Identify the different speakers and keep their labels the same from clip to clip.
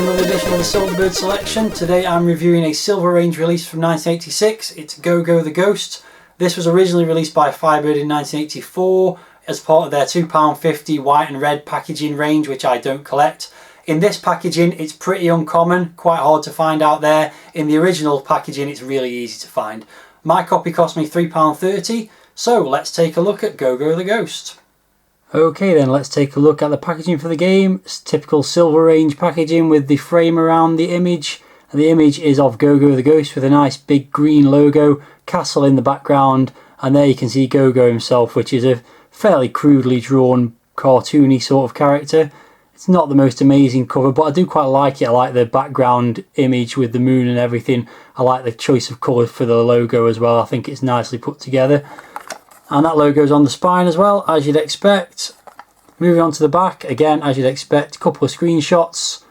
Speaker 1: another edition of the Silverbird Selection. Today I'm reviewing a Silver Range release from 1986. It's GoGo The Ghost. This was originally released by Firebird in 1984 as part of their £2.50 white and red packaging range, which I don't collect. In this packaging it's pretty uncommon, quite hard to find out there. In the original packaging it's really easy to find. My copy cost me £3.30, so let's take a look at GoGo The Ghost. Okay then, let's take a look at the packaging for the game. It's typical Silver Range packaging with the frame around the image. And the image is of GoGo The Ghost with a nice big green logo, castle in the background, and there you can see GoGo himself, which is a fairly crudely drawn, cartoony sort of character. It's not the most amazing cover, but I do quite like it. I like the background image with the moon and everything. I like the choice of colours for the logo as well. I think it's nicely put together. And that logo's on the spine as well, as you'd expect. Moving on to the back, again, as you'd expect, a couple of screenshots.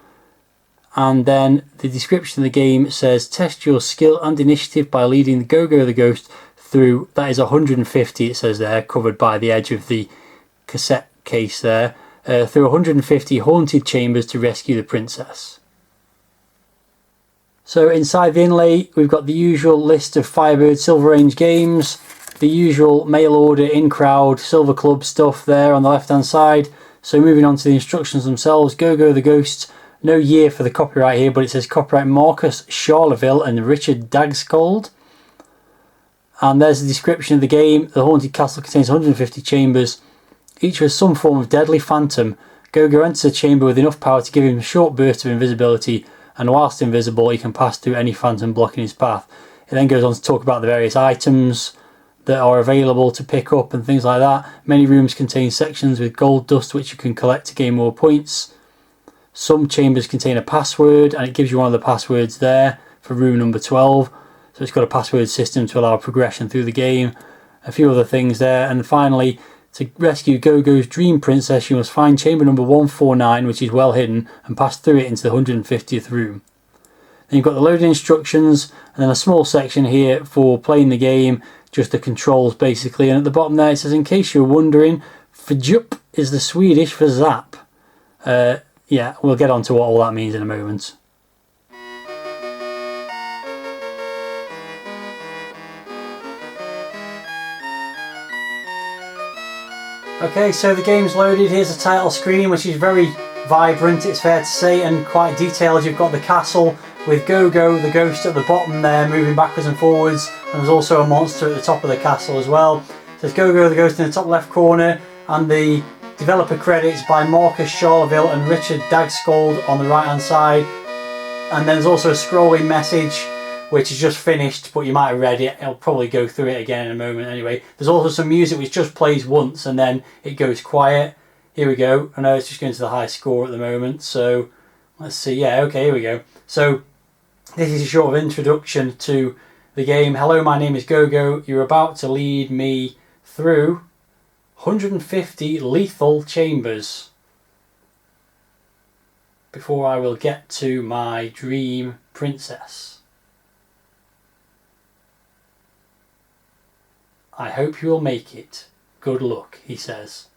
Speaker 1: And then the description of the game says, test your skill and initiative by leading the GoGo The Ghost through, that is 150, it says there, covered by the edge of the cassette case there, through 150 haunted chambers to rescue the princess. So inside the inlay, we've got the usual list of Firebird Silver Range games. The usual mail order in-crowd Silver Club stuff there on the left hand side. So moving on to the instructions themselves, GoGo The Ghost, no year for the copyright here, but it says copyright Marcus Charleville and Richard Dagskold. And there's the description of the game. The haunted castle contains 150 chambers, each with some form of deadly phantom. GoGo enters a chamber with enough power to give him a short burst of invisibility, and whilst invisible he can pass through any phantom blocking his path. It then goes on to talk about the various items that are available to pick up and things like that. Many rooms contain sections with gold dust which you can collect to gain more points. Some chambers contain a password, and it gives you one of the passwords there for room number 12. So it's got a password system to allow progression through the game. A few other things there. And finally, to rescue GoGo's dream princess, you must find chamber number 149, which is well hidden, and pass through it into the 150th room. Then you've got the loading instructions, and then a small section here for playing the game, just the controls basically. And at the bottom there it says, in case you're wondering, Fjup is the Swedish for zap. Yeah, we'll get on to what all that means in a moment. Okay, so the game's loaded. Here's the title screen, which is very vibrant, it's fair to say, and quite detailed. You've got the castle with GoGo The Ghost at the bottom there, moving backwards and forwards, and there's also a monster at the top of the castle as well. It says GoGo The Ghost in the top left corner, and the developer credits by Marcus Charleville and Richard Dagskold on the right hand side. And then there's also a scrolling message which is just finished, but you might have read it. I'll probably go through it again in a moment anyway. There's also some music which just plays once and then it goes quiet. Here we go. I know it's just going to the high score at the moment, so let's see. Yeah, okay, here we go. So this is a sort of introduction to the game. Hello, my name is GoGo. You're about to lead me through 150 lethal chambers before I will get to my dream princess. I hope you will make it. Good luck, he says.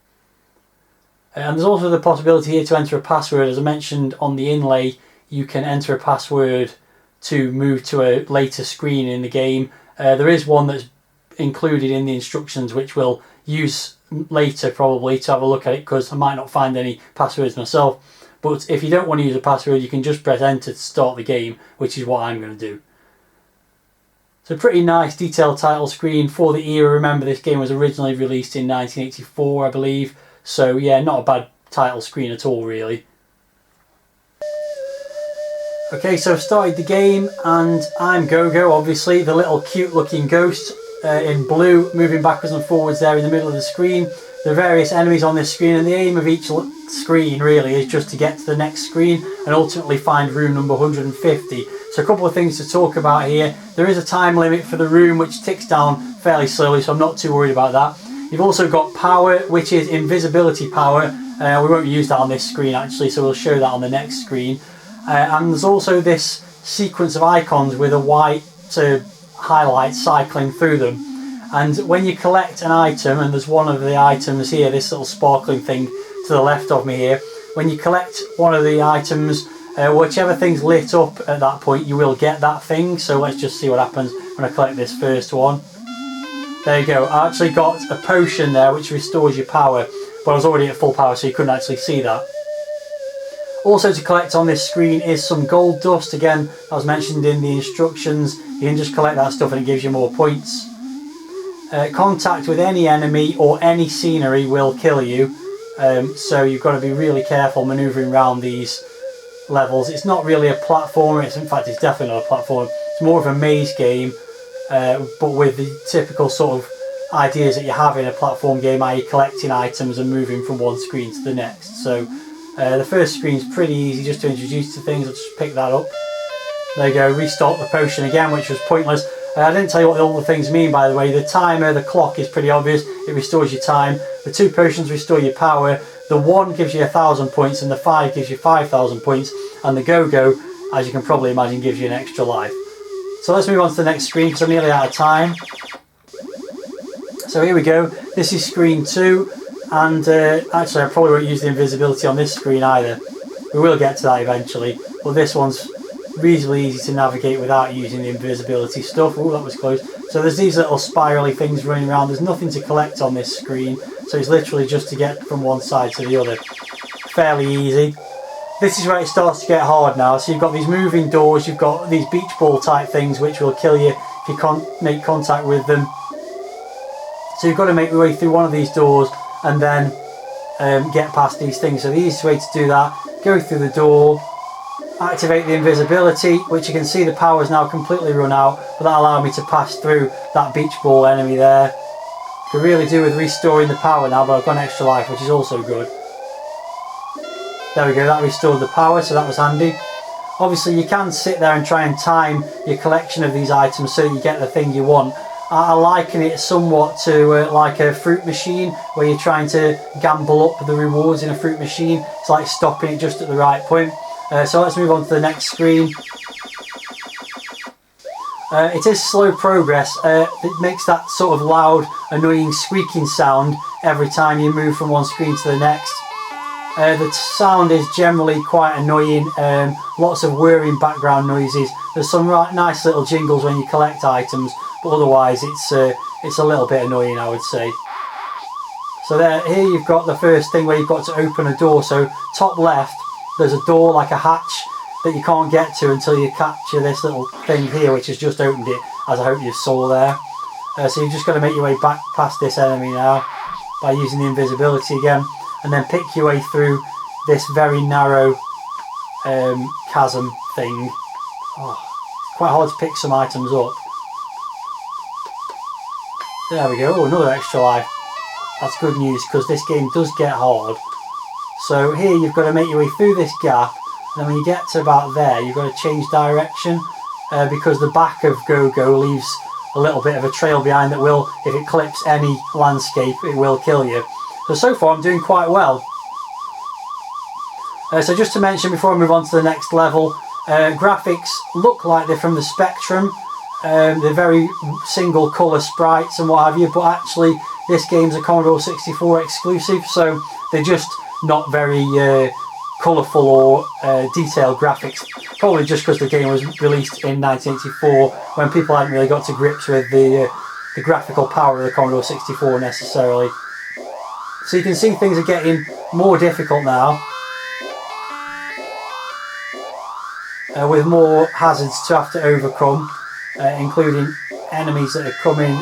Speaker 1: And there's also the possibility here to enter a password. As I mentioned on the inlay, you can enter a password to move to a later screen in the game. There is one that's included in the instructions which we'll use later probably to have a look at it, because I might not find any passwords myself. But if you don't want to use a password, you can just press enter to start the game, which is what I'm going to do. So pretty nice detailed title screen for the era. Remember, this game was originally released in 1984, I believe. So yeah, not a bad title screen at all, really. Okay, so I've started the game and I'm GoGo, obviously, the little cute looking ghost in blue, moving backwards and forwards there in the middle of the screen. There are various enemies on this screen, and the aim of each screen really is just to get to the next screen and ultimately find room number 150. So a couple of things to talk about here. There is a time limit for the room which ticks down fairly slowly, so I'm not too worried about that. You've also got power, which is invisibility power. We won't use that on this screen actually, so we'll show that on the next screen. And there's also this sequence of icons with a white highlight cycling through them. And when you collect an item, and there's one of the items here, this little sparkling thing to the left of me here, when you collect one of the items, Whichever thing's lit up at that point, you will get that thing. So let's just see what happens when I collect this first one. There you go. I actually got a potion there which restores your power, but I was already at full power, so you couldn't actually see that. Also to collect on this screen is some gold dust. Again, that was mentioned in the instructions. You can just collect that stuff and it gives you more points. Contact with any enemy or any scenery will kill you, so you've got to be really careful manoeuvring around these levels. It's not really a platformer, in fact it's definitely not a platform. It's more of a maze game, but with the typical sort of ideas that you have in a platform game, i.e. collecting items and moving from one screen to the next. So the first screen's pretty easy just to introduce to things. I'll just pick that up. There you go, restart the potion again, which was pointless. I didn't tell you what all the things mean, by the way. The timer, the clock is pretty obvious. It restores your time. The 2 potions restore your power. The 1 gives you 1,000 points and the 5 gives you 5,000 points. And the GoGo, as you can probably imagine, gives you an extra life. So let's move on to the next screen because I'm nearly out of time. So here we go. This is screen 2. And actually I probably won't use the invisibility on this screen either. We will get to that eventually. But this one's reasonably easy to navigate without using the invisibility stuff. Oh, that was close. So there's these little spirally things running around. There's nothing to collect on this screen, so it's literally just to get from one side to the other. Fairly easy. This is where it starts to get hard now. So you've got these moving doors, you've got these beach ball type things which will kill you if you can't make contact with them. So you've got to make your way through one of these doors and then get past these things. So the easiest way to do that, go through the door, activate the invisibility, which you can see the power's now completely run out, but that allowed me to pass through that beach ball enemy there. Could really do with restoring the power now, but I've got an extra life, which is also good. There we go, that restored the power, so that was handy. Obviously you can sit there and try and time your collection of these items so that you get the thing you want. I liken it somewhat to like a fruit machine, where you're trying to gamble up the rewards in a fruit machine. It's like stopping it just at the right point. So let's move on to the next screen. It is slow progress. It makes that sort of loud, annoying squeaking sound every time you move from one screen to the next. The sound is generally quite annoying. Lots of whirring background noises. There's some nice little jingles when you collect items, but otherwise it's a little bit annoying, I would say. So here you've got the first thing where you've got to open a door. So top left, there's a door like a hatch that you can't get to until you capture this little thing here, which has just opened it, as I hope you saw there. So you've just got to make your way back past this enemy now by using the invisibility again, and then pick your way through this very narrow chasm thing. Oh, quite hard to pick some items up. There we go. Oh, another extra life. That's good news, because this game does get hard. So here you've got to make your way through this gap, and then when you get to about there, you've got to change direction, because the back of GoGo leaves a little bit of a trail behind that will, if it clips any landscape, it will kill you. So far I'm doing quite well. So just to mention before I move on to the next level, graphics look like they're from the Spectrum. They're very single colour sprites and what have you, but actually this game's a Commodore 64 exclusive, so they're just not very colourful or detailed graphics. Probably just because the game was released in 1984 when people hadn't really got to grips with the graphical power of the Commodore 64 necessarily. So you can see things are getting more difficult now, with more hazards to have to overcome, including enemies that are coming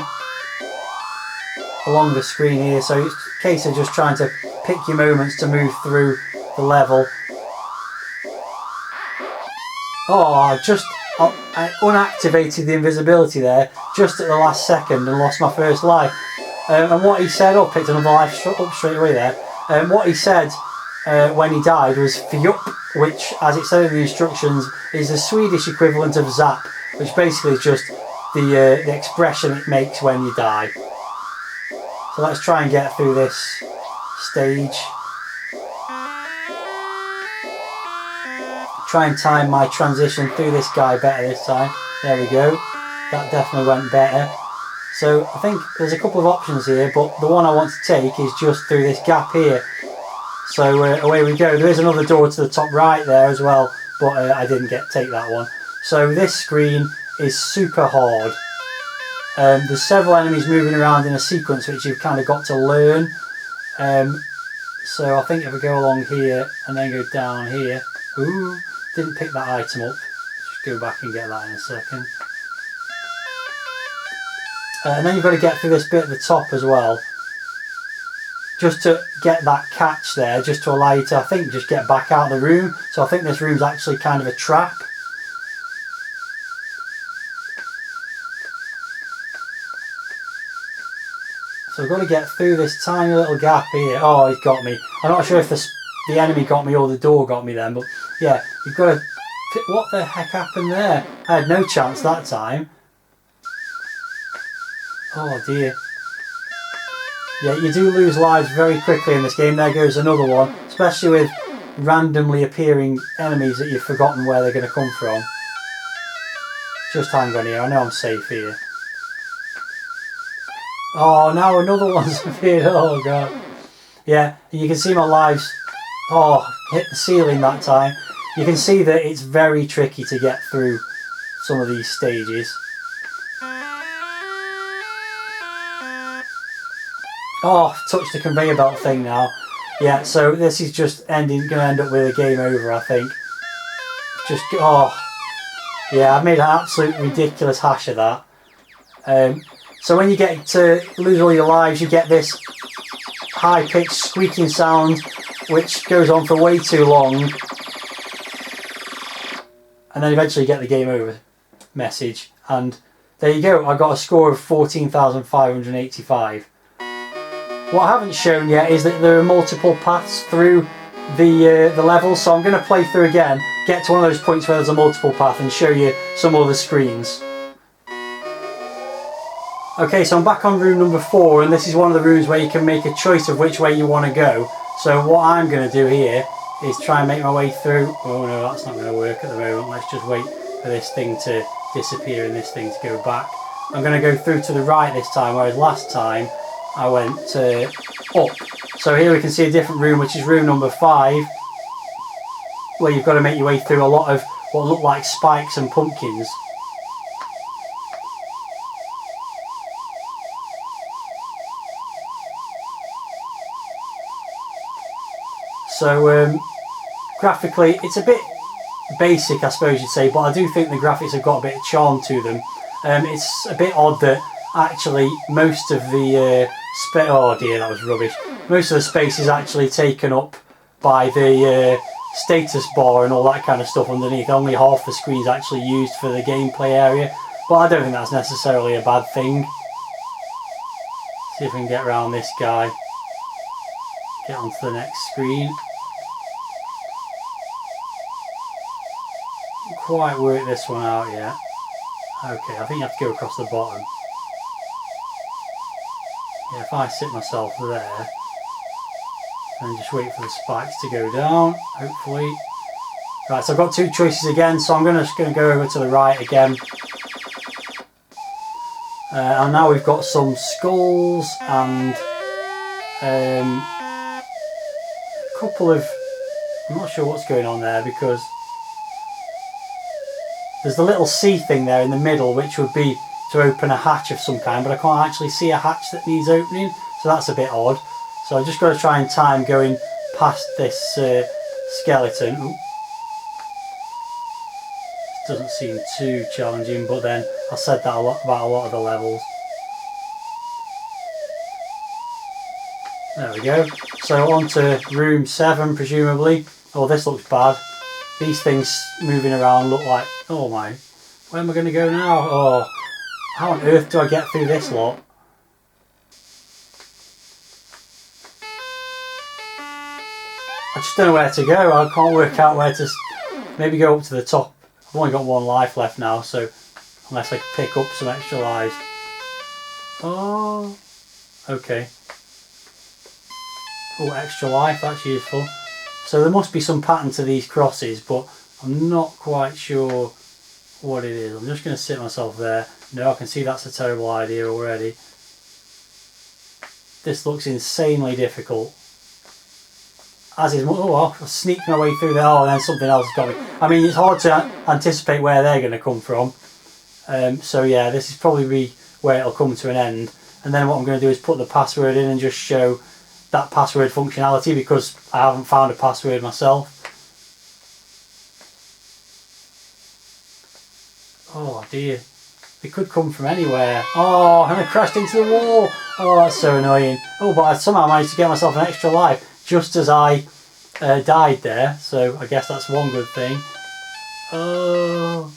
Speaker 1: along the screen here. So it's a case of just trying to pick your moments to move through the level. Oh, I unactivated the invisibility there just at the last second and lost my first life. And what he said, oh, picked another life up straight away there. What he said when he died was "fjup," which, as it said in the instructions, is the Swedish equivalent of zap, which basically is just the expression it makes when you die. So let's try and get through this stage. Try and time my transition through this guy better this time. There we go. That definitely went better. So I think there's a couple of options here, but the one I want to take is just through this gap here. So away we go. There is another door to the top right there as well, but I didn't take that one. So this screen is super hard. There's several enemies moving around in a sequence which you've kind of got to learn. So I think if I go along here and then go down here, ooh, didn't pick that item up. Just go back and get that in a second. And then you've got to get through this bit at the top as well, just to get that catch there, just to allow you to, I think, just get back out of the room. So I think this room's actually kind of a trap. So I've got to get through this tiny little gap here. Oh, he's got me. I'm not sure if the enemy got me or the door got me then, but yeah, you've got to... What the heck happened there? I had no chance that time. Oh dear. Yeah, you do lose lives very quickly in this game. There goes another one, especially with randomly appearing enemies that you've forgotten where they're going to come from. Just hang on here, I know I'm safe here. Oh, now another one's appeared. Oh god. Yeah, you can see my lives. Oh, hit the ceiling that time. You can see that it's very tricky to get through some of these stages. Oh, touched the conveyor belt thing now. Yeah, so this is just going to end up with a game over, I think. Just, oh. Yeah, I've made an absolute ridiculous hash of that. So when you get to lose all your lives, you get this high-pitched squeaking sound, which goes on for way too long. And then eventually you get the game over message. And there you go, I got a score of 14,585. What I haven't shown yet is that there are multiple paths through the level, so I'm going to play through again, get to one of those points where there's a multiple path and show you some other screens. Okay, so I'm back on room number 4, and this is one of the rooms where you can make a choice of which way you want to go. So what I'm going to do here is try and make my way through. Oh no, that's not going to work at the moment. Let's just wait for this thing to disappear and this thing to go back. I'm going to go through to the right this time, whereas last time I went up. So here we can see a different room, which is room number 5, where you've got to make your way through a lot of what look like spikes and pumpkins. So graphically it's a bit basic, I suppose you'd say, but I do think the graphics have got a bit of charm to them. It's a bit odd that actually most of the oh dear, that was rubbish. Most of the space is actually taken up by the status bar and all that kind of stuff underneath. Only half the screen is actually used for the gameplay area, but I don't think that's necessarily a bad thing. See if we can get around this guy. Get onto the next screen. Didn't quite work this one out yet. Okay, I think you have to go across the bottom. Yeah, if I sit myself there and just wait for the spikes to go down, hopefully. Right, so I've got 2 choices again, so I'm just going to go over to the right again. And now we've got some skulls and a couple of... I'm not sure what's going on there because there's the little C thing there in the middle, which would be to open a hatch of some kind, but I can't actually see a hatch that needs opening, so that's a bit odd. So I've just got to try and time going past this skeleton. Ooh. Doesn't seem too challenging, but then I said that about a lot of the levels. There we go. So on to room 7, presumably. Oh, this looks bad. These things moving around look like... Oh my. Where am I going to go now? Oh, how on earth do I get through this lot? I just don't know where to go. I can't work out where to... Maybe go up to the top. I've only got 1 life left now, so unless I pick up some extra lives. Oh, okay. Oh, extra life, that's useful. So there must be some pattern to these crosses, but I'm not quite sure what it is. I'm just going to sit myself there. No, I can see that's a terrible idea already. This looks insanely difficult. as is, oh, I sneaked my way through there, oh, and then something else has got me. I mean, it's hard to anticipate where they're going to come from. So yeah, this is probably where it'll come to an end. And then what I'm going to do is put the password in and just show that password functionality, because I haven't found a password myself. Oh dear, they could come from anywhere. Oh, and I crashed into the wall. Oh, that's so annoying. Oh, but I somehow managed to get myself an extra life just as I died there, so I guess that's one good thing. Oh,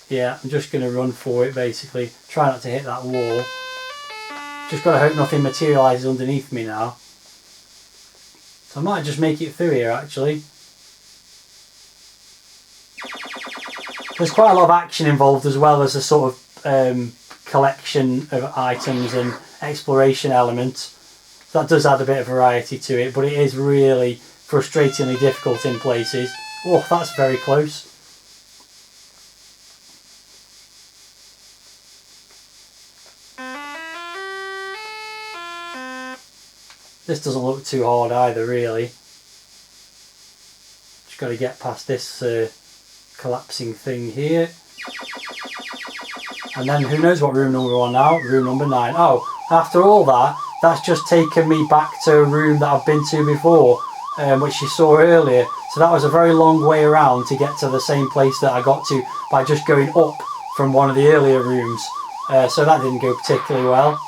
Speaker 1: yeah, I'm just going to run for it basically. Try not to hit that wall. Just got to hope nothing materialises underneath me now. So I might just make it through here actually. There's quite a lot of action involved, as well as a sort of collection of items and exploration element. That does add a bit of variety to it, but it is really frustratingly difficult in places. Oh, that's very close. This doesn't look too hard either, really. Just got to get past this collapsing thing here. And then who knows what room number we're on now? Room number 9. Oh, after all that, that's just taken me back to a room that I've been to before, which you saw earlier. So that was a very long way around to get to the same place that I got to by just going up from one of the earlier rooms. So that didn't go particularly well.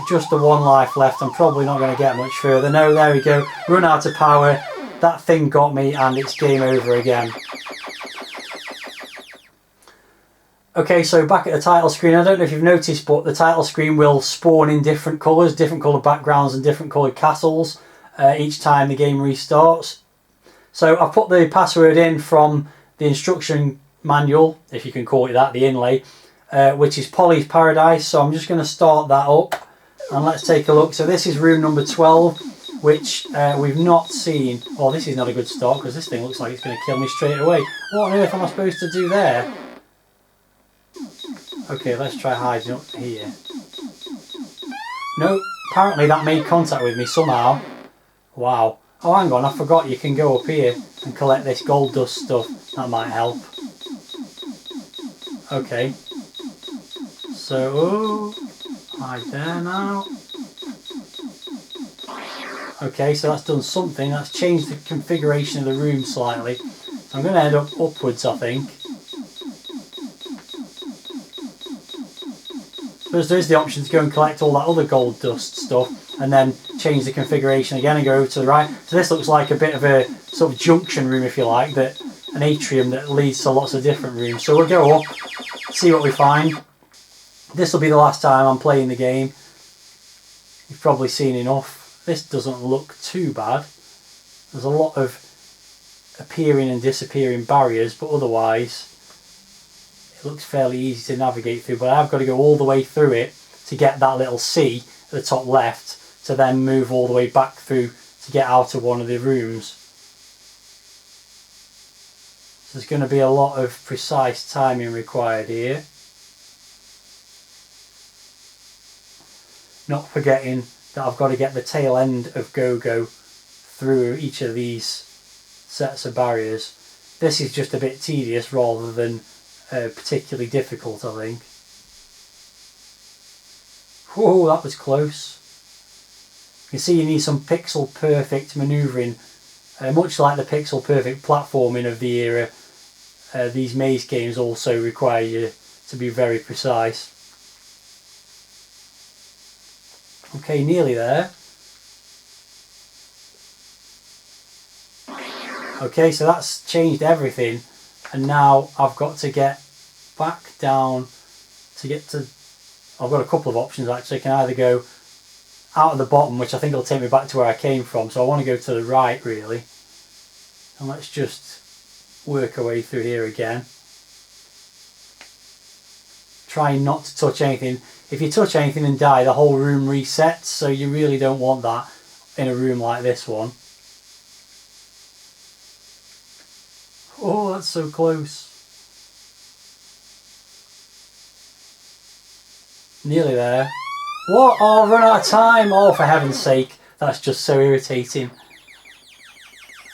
Speaker 1: Just the one life left. I'm probably not going to get much further. No, there we go. Run out of power. That thing got me and it's game over again. Okay, so back at the title screen, I don't know if you've noticed, but the title screen will spawn in different colours, different coloured backgrounds and different coloured castles each time the game restarts. So I've put the password in from the instruction manual, if you can call it that, the inlay, which is Polly's Paradise. So I'm just going to start that up and let's take a look. So this is room number 12, which we've not seen. Oh, this is not a good start because this thing looks like it's going to kill me straight away. What on earth am I supposed to do there? Okay, let's try hiding up here. No, apparently that made contact with me somehow. Wow. Oh, hang on, I forgot you can go up here and collect this gold dust stuff. That might help. Okay. So, hide there now. Okay, so that's done something. That's changed the configuration of the room slightly. So I'm going to head up upwards, I think. Because there is the option to go and collect all that other gold dust stuff and then change the configuration again and go over to the right. So this looks like a bit of a sort of junction room, if you like, that an atrium that leads to lots of different rooms. So we'll go up, see what we find. This will be the last time I'm playing the game. You've probably seen enough. This doesn't look too bad. There's a lot of appearing and disappearing barriers, but otherwise it looks fairly easy to navigate through. But I've got to go all the way through it to get that little C at the top left, to then move all the way back through to get out of one of the rooms. So there's going to be a lot of precise timing required here. Not forgetting that I've got to get the tail end of GoGo through each of these sets of barriers. This is just a bit tedious rather than particularly difficult, I think. Whoa, that was close. You can see you need some pixel perfect manoeuvring, much like the pixel perfect platforming of the era. These maze games also require you to be very precise. Okay, nearly there. Okay, so that's changed everything, and now I've got to get back down to get to... I've got a couple of options actually. I can either go out of the bottom, which I think will take me back to where I came from, so I want to go to the right really. And let's just work our way through here again. Try not to touch anything. If you touch anything and die, the whole room resets, so you really don't want that in a room like this one. Oh, that's so close. Nearly there. What? Oh, run out of time. Oh, for heaven's sake. That's just so irritating.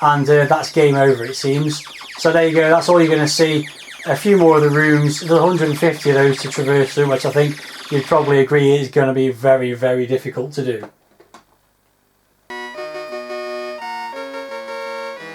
Speaker 1: And that's game over, it seems. So there you go, that's all you're going to see. A few more of the rooms. There's 150 of those to traverse through, which I think you'd probably agree is going to be very, very difficult to do.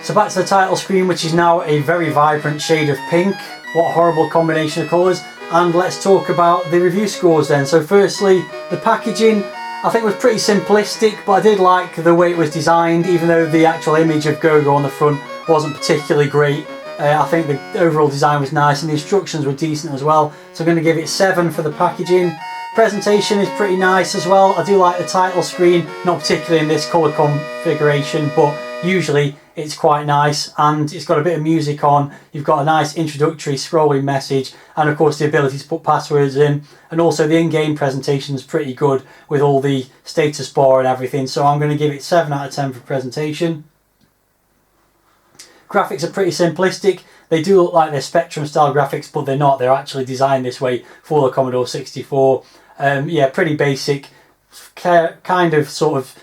Speaker 1: So back to the title screen, which is now a very vibrant shade of pink. What a horrible combination of colours. And let's talk about the review scores then. So firstly, the packaging I think was pretty simplistic, but I did like the way it was designed, even though the actual image of GoGo on the front wasn't particularly great. I think the overall design was nice and the instructions were decent as well. So I'm going to give it 7 for the packaging. Presentation is pretty nice as well. I do like the title screen, not particularly in this colour configuration, but usually it's quite nice, and it's got a bit of music on. You've got a nice introductory scrolling message, and of course the ability to put passwords in, and also the in-game presentation is pretty good with all the status bar and everything. So I'm going to give it 7 out of 10 for presentation. Graphics are pretty simplistic. They do look like they're Spectrum style graphics, but they're not. They're actually designed this way for the Commodore 64. Yeah, pretty basic, kind of sort of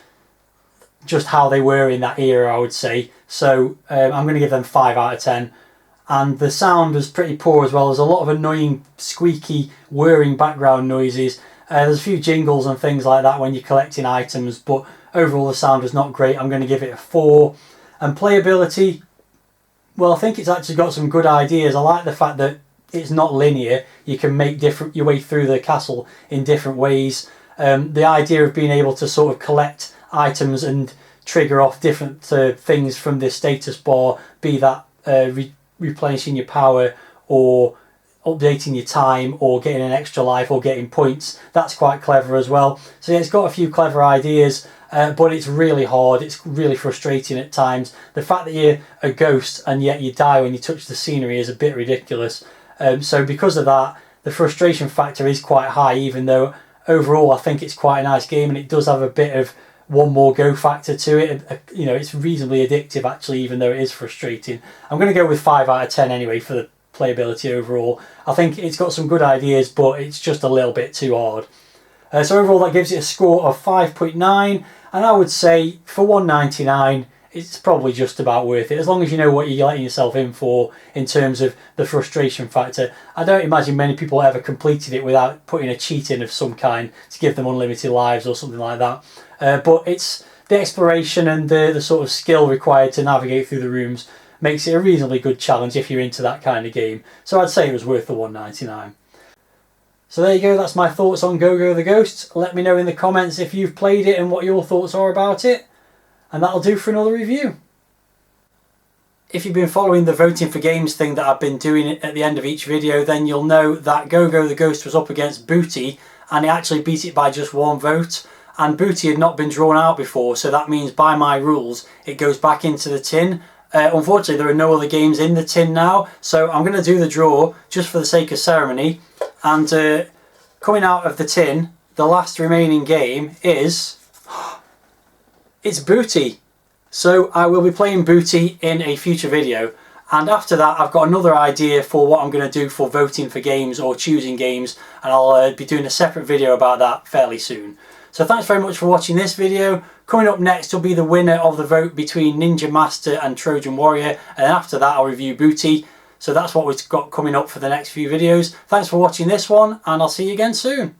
Speaker 1: just how they were in that era, I would say. So I'm going to give them 5 out of 10. And the sound was pretty poor as well. There's a lot of annoying, squeaky, whirring background noises. There's a few jingles and things like that when you're collecting items, but overall the sound was not great. I'm going to give it a 4. And playability, well, I think it's actually got some good ideas. I like the fact that it's not linear. You can make your way through the castle in different ways. The idea of being able to sort of collect items and trigger off different things from the status bar, be that replenishing your power or updating your time or getting an extra life or getting points, that's quite clever as well. So yeah, it's got a few clever ideas, but it's really hard. It's really frustrating at times. The fact that you're a ghost and yet you die when you touch the scenery is a bit ridiculous. So because of that, the frustration factor is quite high, even though overall I think it's quite a nice game, and it does have a bit of one more go factor to it. You know, it's reasonably addictive actually, even though it is frustrating. I'm going to go with 5 out of 10 anyway for the playability overall. I think it's got some good ideas, but it's just a little bit too hard. So overall that gives it a score of 5.9, and I would say for $1.99 it's probably just about worth it, as long as you know what you're letting yourself in for in terms of the frustration factor. I don't imagine many people ever completed it without putting a cheat in of some kind to give them unlimited lives or something like that. But it's the exploration and the sort of skill required to navigate through the rooms makes it a reasonably good challenge if you're into that kind of game. So I'd say it was worth the $1.99. So there you go, that's my thoughts on GoGo The Ghost. Let me know in the comments if you've played it and what your thoughts are about it. And that'll do for another review. If you've been following the voting for games thing that I've been doing at the end of each video, then you'll know that GoGo The Ghost was up against Booty, and it actually beat it by just 1 vote. And Booty had not been drawn out before, so that means by my rules it goes back into the tin. Unfortunately there are no other games in the tin now, so I'm going to do the draw just for the sake of ceremony. And coming out of the tin, the last remaining game is... it's Booty. So I will be playing Booty in a future video, and after that I've got another idea for what I'm going to do for voting for games or choosing games, and I'll be doing a separate video about that fairly soon. So thanks very much for watching this video. Coming up next will be the winner of the vote between Ninja Master and Trojan Warrior, and after that I'll review Booty. So that's what we've got coming up for the next few videos. Thanks for watching this one, and I'll see you again soon.